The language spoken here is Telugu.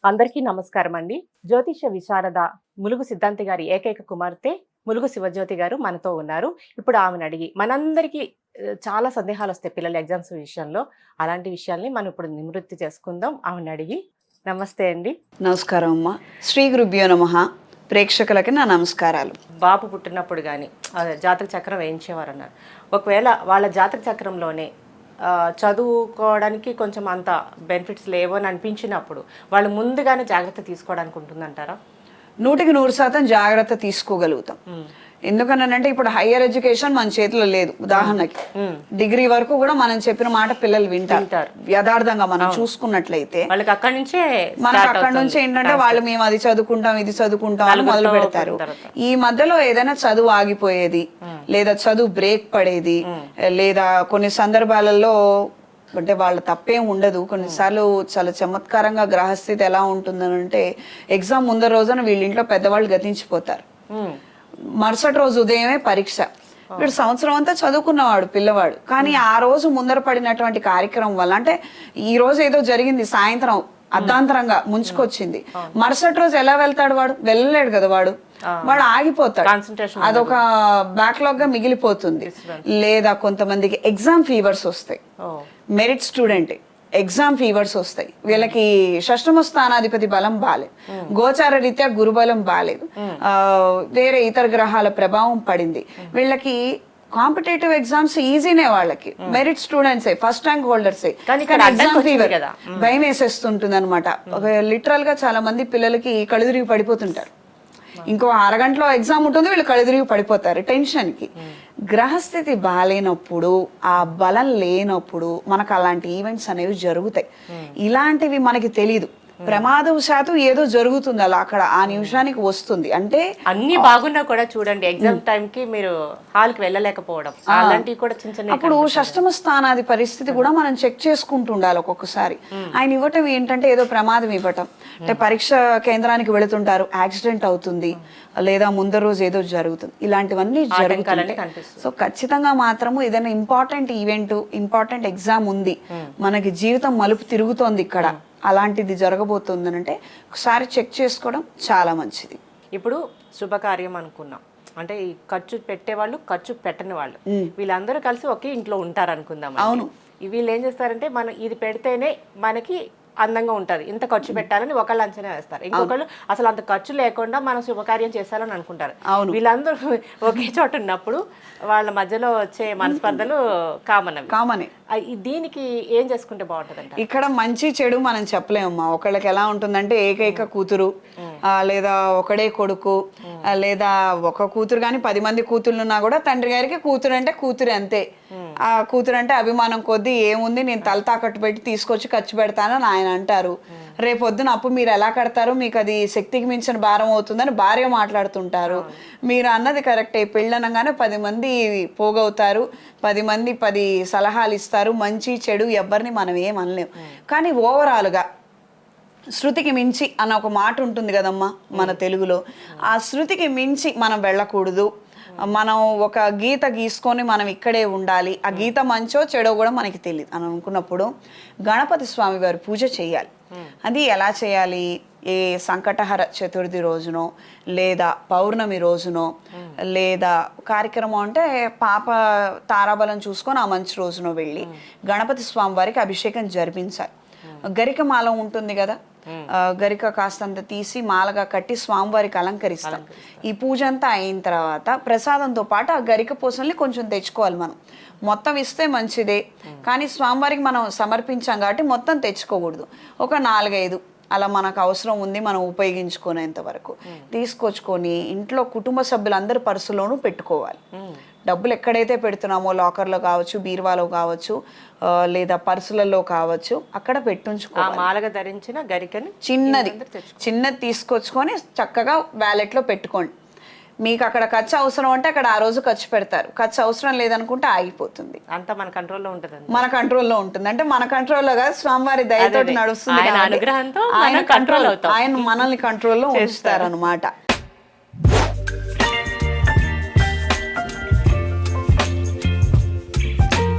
అందరికీ నమస్కారం అండి. జ్యోతిష విశారద ములుగు సిద్ధాంతి గారి ఏకైక కుమార్తె ములుగు శివజ్యోతి గారు మనతో ఉన్నారు. ఇప్పుడు ఆమెను అడిగి మనందరికీ చాలా సందేహాలొస్తాయి పిల్లల ఎగ్జామ్స్ విషయంలో. అలాంటి విషయాల్ని మనం ఇప్పుడు నివృత్తి చేసుకుందాం. ఆమెను అడిగి. నమస్తే అండి. నమస్కారం అమ్మ. శ్రీ గురుభ్యో నమః. ప్రేక్షకులకి నా నమస్కారాలు. బాబు పుట్టినప్పుడు కానీ జాతక చక్రం వేయించేవారన్నారు. ఒకవేళ వాళ్ళ జాతక చక్రంలోనే చదువుకోవడానికి కొంచెం అంత బెనిఫిట్స్ లేవు అని అనిపించినప్పుడు వాళ్ళు ముందుగానే జాగ్రత్త తీసుకోవడానికి ఉంటుందంటారా? 100% జాగ్రత్త తీసుకోగలుగుతాం. ఎందుకనంటే ఇప్పుడు హయ్యర్ ఎడ్యుకేషన్ మన చేతిలో లేదు. ఉదాహరణకి డిగ్రీ వరకు కూడా మనం చెప్పిన మాట పిల్లలు వింటారు. యథార్థంగా మనం చూసుకున్నట్లయితే మనకు అక్కడి నుంచి ఏంటంటే వాళ్ళు మేము అది చదువుకుంటాం ఇది చదువుకుంటాం అని మొదలు పెడతారు. ఈ మధ్యలో ఏదైనా చదువు ఆగిపోయేది, లేదా చదువు బ్రేక్ పడేది, లేదా కొన్ని సందర్భాలలో అంటే వాళ్ళ తప్పేం ఉండదు. కొన్నిసార్లు చాలా చమత్కారంగా గ్రహస్థితి ఎలా ఉంటుందనంటే ఎగ్జామ్ ముందర రోజున వీళ్ళ ఇంట్లో పెద్దవాళ్ళు గతించిపోతారు. మరుసటి రోజు ఉదయమే పరీక్ష. వీడు సంవత్సరం అంతా చదువుకున్నవాడు పిల్లవాడు, కానీ ఆ రోజు ముందర పడినటువంటి కార్యక్రమం వల్ల, అంటే ఈ రోజు ఏదో జరిగింది సాయంత్రం అర్ధాంతరంగా ముంచుకొచ్చింది, మరుసటి రోజు ఎలా వెళ్తాడు? వాడు వెళ్ళలేడు కదా, వాడు ఆగిపోతాడు. అదొక బ్యాక్లాగ్ గా మిగిలిపోతుంది. లేదా కొంతమందికి ఎగ్జామ్ ఫీవర్స్ వస్తాయి. మెరిట్ స్టూడెంట్ ఎగ్జామ్ ఫీవర్స్ వస్తాయి. వీళ్ళకి షష్టమ స్థానాధిపతి బలం బాలేదు, గోచార రీత్యా గురుబలం బాలేదు, వేరే ఇతర గ్రహాల ప్రభావం పడింది. వీళ్ళకి కాంపిటేటివ్ ఎగ్జామ్స్ ఈజీనే, వాళ్ళకి merit students first rank holders. Exam fever భయం వేసేస్తుంటుంది అనమాట. లిటరల్ గా చాలా మంది పిల్లలకి కళ్ళుదిరిగి పడిపోతుంటారు. ఇంకో అరగంటలో ఎగ్జామ్ ఉంటుంది, వీళ్ళు కళ్ళుదిరిగి పడిపోతారు టెన్షన్ కి. గ్రహస్థితి బాలేనప్పుడు, ఆ బలం లేనప్పుడు మనకు అలాంటి ఈవెంట్స్ అనేవి జరుగుతాయి. ఇలాంటివి మనకి తెలీదు. ప్రమాదవశాత్తు ఏదో జరుగుతుంది అలా అక్కడ ఆ నిమిషానికి వస్తుంది. అంటే అన్ని బాగున్నా కూడా చూడండి ఎగ్జామ్ టైం కి మీరు హాల్ కి వెళ్ళలేకపోవడం, అలాంటివి కూడా చిన్న చిన్న. అప్పుడు షష్టమ స్థానాది పరిస్థితి కూడా మనం చెక్ చేసుకుంటూ ఉండాలి. ఒక్కొక్కసారి ఆయన ఇవ్వటం ఏంటంటే ఏదో ప్రమాదం ఇవ్వటం, అంటే పరీక్ష కేంద్రానికి వెళుతుంటారు, యాక్సిడెంట్ అవుతుంది, లేదా ముందర రోజు ఏదో జరుగుతుంది, ఇలాంటివన్నీ జరుగుతాయి. సో ఖచ్చితంగా మాత్రము ఏదైనా ఇంపార్టెంట్ ఈవెంట్, ఇంపార్టెంట్ ఎగ్జామ్ ఉంది, మనకి జీవితం మలుపు తిరుగుతోంది ఇక్కడ, అలాంటిది జరగబోతుంది అంటే ఒకసారి చెక్ చేసుకోవడం చాలా మంచిది. ఇప్పుడు శుభకార్యం అనుకున్నాం అంటే ఈ ఖర్చు పెట్టేవాళ్ళు, ఖర్చు పెట్టని వాళ్ళు, వీళ్ళందరూ కలిసి ఒకే ఇంట్లో ఉంటారు అనుకుందాం. అవును. వీళ్ళు ఏం చేస్తారంటే మనం ఇది పెడితేనే మనకి అందంగా ఉంటది, ఇంత ఖర్చు పెట్టాలని ఒకళ్ళు అంచనా వేస్తారు, ఇంకొకళ్ళు అసలు అంత ఖర్చు లేకుండా మనం శుభకార్యం చేశాలని అనుకుంటారు. వీళ్ళందరూ ఒకే చోట ఉన్నప్పుడు వాళ్ళ మధ్యలో వచ్చే మనస్పర్ధలు కామన్. దీనికి ఏం చేసుకుంటే బాగుంటది? ఇక్కడ మంచి చెడు మనం చెప్పలేమమ్మా. ఒకళ్ళకి ఎలా ఉంటుందంటే ఏకైక కూతురు, లేదా ఒకడే కొడుకు, లేదా ఒక కూతురు కానీ 10 మంది కూతురున్నా కూడా తండ్రి గారికి కూతురు అంటే కూతురు అంతే. ఆ కూతురు అంటే అభిమానం కొద్దీ ఏముంది, నేను తల తాకట్టు పెట్టి తీసుకొచ్చి ఖర్చు పెడతానని ఆయన అంటారు. రేపొద్దున అప్పు మీరు ఎలా కడతారు, మీకు అది శక్తికి మించిన భారం అవుతుందని భార్య మాట్లాడుతుంటారు. మీరు అన్నది కరెక్టే, పెళ్ళనగానే 10 మంది పోగవుతారు, 10 మంది 10 సలహాలు ఇస్తారు, మంచి చెడు ఎవరిని మనం ఏం అనలేం. కానీ ఓవరాల్గా శృతికి మించి అన్న ఒక మాట ఉంటుంది కదమ్మా మన తెలుగులో, ఆ శృతికి మించి మనం వెళ్ళకూడదు. మనం ఒక గీత గీసుకొని మనం ఇక్కడే ఉండాలి, ఆ గీత మంచో చెడో కూడా మనకి తెలియదు అని అనుకున్నప్పుడు గణపతి స్వామి వారి పూజ చేయాలి. అది ఎలా చేయాలి? ఏ సంకటహర చతుర్థి రోజునో, లేదా పౌర్ణమి రోజునో, లేదా కార్యక్రమం అంటే పాప తారాబలం చూసుకొని ఆ మంచి రోజునో వెళ్ళి గణపతి స్వామి వారికి అభిషేకం జరిపించాలి. గరిక మాల ఉంటుంది కదా, గరిక కాస్తంత తీసి మాలగా కట్టి స్వామివారికి అలంకరిస్తాం. ఈ పూజ అంతా అయిన తర్వాత ప్రసాదంతో పాటు ఆ గరిక పూసల్ని కొంచెం తెచ్చుకోవాలి. మనం మొత్తం ఇస్తే మంచిదే, కానీ స్వామివారికి మనం సమర్పించాం కాబట్టి మొత్తం తెచ్చుకోకూడదు. ఒక 4-5 అలా మనకు అవసరం ఉంది మనం ఉపయోగించుకునేంత వరకు తీసుకొచ్చుకొని ఇంట్లో కుటుంబ సభ్యులందరి పర్సులోనూ పెట్టుకోవాలి. డబ్బులు ఎక్కడైతే పెడుతున్నామో, లాకర్లో కావచ్చు, బీరువాలో కావచ్చు, లేదా పర్సులలో కావచ్చు, అక్కడ పెట్టుంచుకోవాలి. మాలగా ధరించిన గరికని చిన్నది తీసుకొచ్చుకొని చక్కగా వ్యాలెట్లో పెట్టుకోండి. మీకు అక్కడ ఖర్చు అవసరం అంటే అక్కడ ఆ రోజు ఖర్చు పెడతారు, ఖర్చు అవసరం లేదనుకుంటే ఆగిపోతుంది. అంతా మన కంట్రోల్లో ఉంటుంది. మన కంట్రోల్లో ఉంటుంది అంటే మన కంట్రోల్లో కాదు, స్వామివారి దయతోటి నడుస్తుంది, ఆయన మనల్ని కంట్రోల్లో ఉంచుతారు అనమాట.